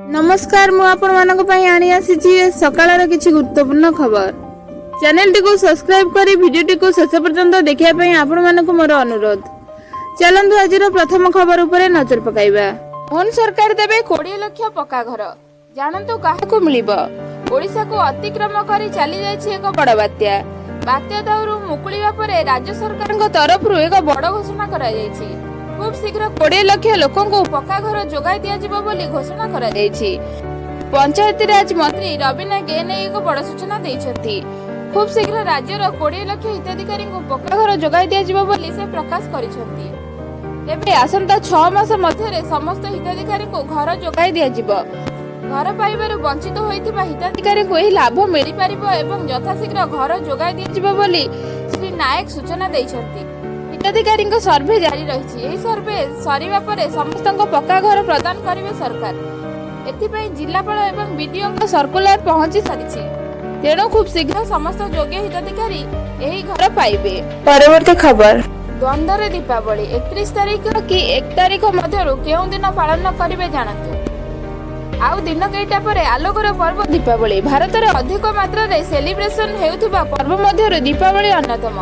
नमस्कार मु आपण मानक पई आनी आसीची सकाळर किछि गुरुत्वपूर्ण खबर। चैनल टी को सब्सक्राइब करी वीडियो टी को शेष पर्यंत देखिया पई आपण मानक मोर अनुरोध। चलंतु आजिर प्रथम खबर उपरे नजर पकाइबा। मोहन सरकार देबे 20 लाख पक्का घर, जानंतु काहाकू मिलिबो। ओडिसा को अतिक्रम करी चली जायछि एक बड़ बात्या। बात्या दाउरु मुकुलिबा परे राज्य सरकारक तरफरु एक बड़ घोषणा करा जायछि। खूब शीघ्र 20 लाख लोकों को पक्का घर जोगाई दिया जिवो बोली घोषणा करा जायछि। पंचायती राज मंत्री रवि नायक एने एक बड़ सूचना दैछथि। खूब शीघ्र राज्यर 20 लाख हिताधिकारी को पक्का घर जोगाई दिया जिवो बोली से प्रकाश करिसथि। एबे आसंता 6 मास मध्यरे समस्त हिताधिकारी को घर जोगाई दिया जिवो। घर पाइबारु वंचित होइथिबा हिताधिकारी को एही लाभ मिलि परिबो एवं यथाशीघ्र घर जोगाई दिया जिवो बोली श्री नायक सूचना दैछथि। हिताधिकारी सर्वे जारी रही। यही सर्वे सरिबा परे समस्त पक्का घर प्रदान करिवे सरकार। एथिपई जिलापाल एवं बीडीओ सर्कुलर पहुंची सारिछि। तेणु खूब शीघ्र समस्त योग्य हिताधिकारी एही घर पाइबे। परवर्ती खबर द्वंद्वर दीपावली 31 तारिख कि 1 तारिख मध्यरु केउ दिन पालन करिवे जानतु। आउ दिन केइटा परे आलोकर पर्व दीपावली। भारत रे अधिक मात्रा रे सेलिब्रेशन हेउथिबा पर्व मध्यरु दीपावली अन्यतम।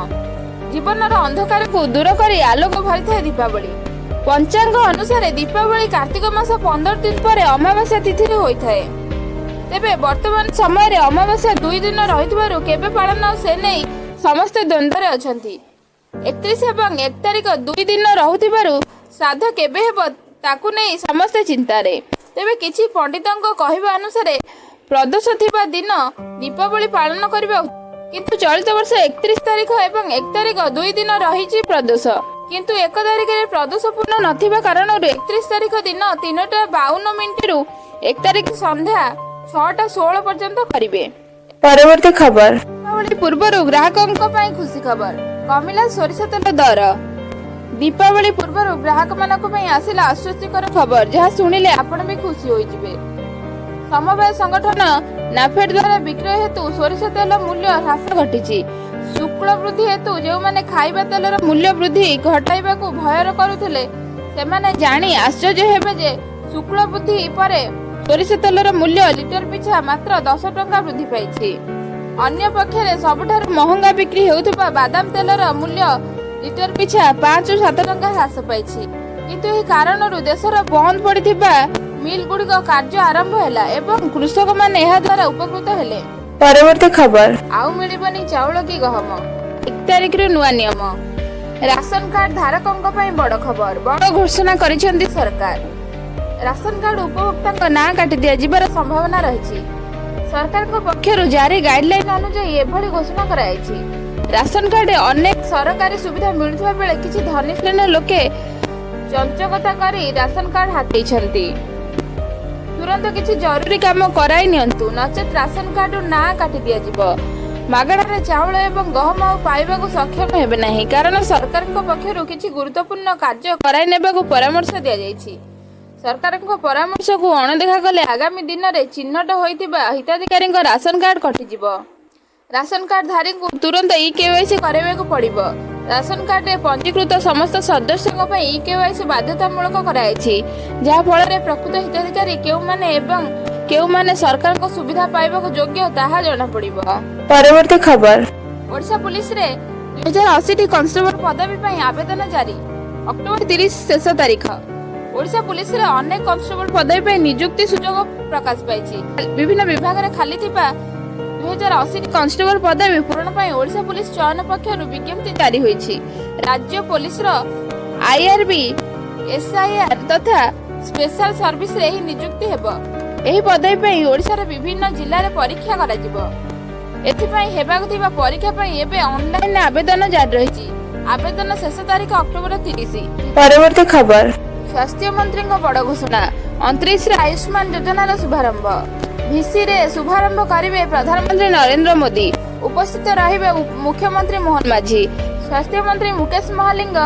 जीवनर अंधकार को दूर करी आलोक भरी था दीपावली। पंचांग अनुसार दीपावली कार्तिक मास 15 दिन पर अमावास्या तिथि होता है। तेबे वर्तमान समय रे अमावास्या 2 दिन रहितबारु केबे पालन से नहीं समस्त द्वंद्व रे अछंती। 31 एवं 1 तारिख 2 दिन रहुतिबारु श्राद्ध केबे हेबो ताकू नहीं समस्त चिंता रे। तेबे किछि पंडितंक कहबा अनुसार प्रदोष थिबा दिन दीपावली पालन करबा, किंतु चलित वर्ष 31 तारिख एवं 1 तारिख 2 दिन रही प्रदोष, किंतु 1 तारिख में प्रदोष पूर्ण नथिबा कारण 31 तारिख दिन 3:52 रु 1 तारिख संध्या 6:16 पर्यंत करिवे। परवर्ती खबर दीपावली पूर्व ग्राहकों पई खुशी खबर। कमिला सोरिष तेल दर। दीपावली पूर्व ग्राहक मानक पई आसिला आश्चर्यकर खबर, जहा सुनिले आपण भी खुशी होई जिवे। समवाय संगठन नाफेड द्वारा विक्रय हेतु सोरिष तेल मूल्य ह्रास घटी। शुक्ल वृद्धि हेतु जो माने खाइबा तेलर मूल्य वृद्धि घटाइबा को भयर करुथिले सेमाने जानी आश्चर्य हेबे जे शुक्ल वृद्धि परे सोरिष तेलर मूल्य लिटर पिछा मात्र 10 टंका वृद्धि पाइछि। अन्य पक्षरे सबठार महंगा बिक्री हेउथबा बादाम तेलर मूल्य लिटर पिछा 5-7 टंका ह्रास पाइछि। किंतु एही कारणरु देशर बंद पड़िथिबा मिल गुड़िक कार्य आरंभ हैला एवं कृषक माने एहा द्वारा उपकृत हेले। परवर्ती खबर आउ मिलिबनी चाउल की गहम। 1 तारिख रे नुवा नियम। राशन कार्ड धारकों पई बड़ खबर। बड़ घोषणा करिसेंती सरकार। राशन कार्ड उपभोक्ता ना काटि दिया जिबार संभावना रहिछि। सरकार को पक्षरु जारी गाइडलाइन अनुसार एभली घोषणा कराइछि। राशन कार्ड अनेक सरकारी सुविधा मिलुथबा बेले किछि धनी श्रेणी लोके चंचकता करी राशन कार्ड हातेइछंती। तुरंत किसी जरूरी काम कराई नियंतु, नचेत राशन कार्ड ना काटि दिया जिवो। मागणारे चाउल एवं गहम पाइबा को सक्षम हेबे नाही, कारण सरकार पक्षरु किछि गुरुत्वपूर्ण कार्य कराई नेबा को परामर्श दिया जायछि। सरकार परामर्श को अणदेखा कले आगामी दिन रे चिन्हट होइतिबा हिताधिकारी राशन कार्ड कटि जिवो। राशन कार्ड धारी को तुरंत ई-केवाईसी कराइबा को पड़िबो। राशन कार्ड रे पंजीकृत समस्त सदस्यों पर ई-केवाईसी बाध्यतामूलक कराइछि, जहा फल रे प्रकृत हिताधिकारी केउ माने एवं केउ माने सरकार को सुविधा पाइबा को योग्य ताहा जणा पड़िबो। परवर्ती खबर ओडिशा पुलिस रे 2080 कांस्टेबल पदवी पई आवेदन जारी। अक्टोबर 30 शेष तारीख। ओडिशा पुलिस रे अनेक कांस्टेबल पदवी पई नियुक्ति सुजोग प्रकाश पाइछि। विभिन्न विभाग रे खाली थिबा 2080 कांस्टेबल पदवी पूरण पई ओडिशा पुलिस चयन पक्षरु विज्ञप्ति जारी होईछि। राज्य पुलिस रो आईआरबी, एसआईआर तथा स्पेशल सर्विस रे ही नियुक्ति हेबो। एही पदवी पई ओडिसा रे विभिन्न जिल्ला रे परीक्षा करा जिवो। एथि पई हेबाक थिबा परीक्षा पई एबे ऑनलाइन आवेदन जारी रहिछि। आवेदन शेष तारीख अक्टोबर 30। परवर्ती खबर स्वास्थ्य मंत्री को बड़ घोषणा। 29 रे आयुष्मान योजना रो शुभारंभ। भिसी रे शुभारंभ करिवे प्रधानमंत्री नरेंद्र मोदी। उपस्थित रहिबे मुख्यमंत्री मोहन माझी, स्वास्थ्य मंत्री मुकेश महालिंग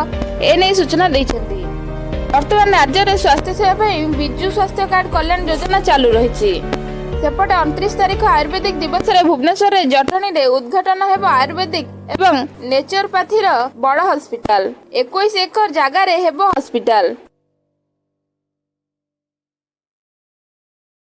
एने सूचना दैछन्ती। वर्तमान राज्य रे स्वास्थ्य सेवा पई बिजु स्वास्थ्य कार्ड कल्याण योजना चालू रहिछि। सेपटे 29 तारिख आयुर्वेदिक दिवस रे भुवनेश्वर रे जटणी रे उद्घाटन हेबो आयुर्वेदिक एवं नेचरोपैथी रो बड़ हॉस्पिटल। 21 एकर जगह रे हेबो हॉस्पिटल।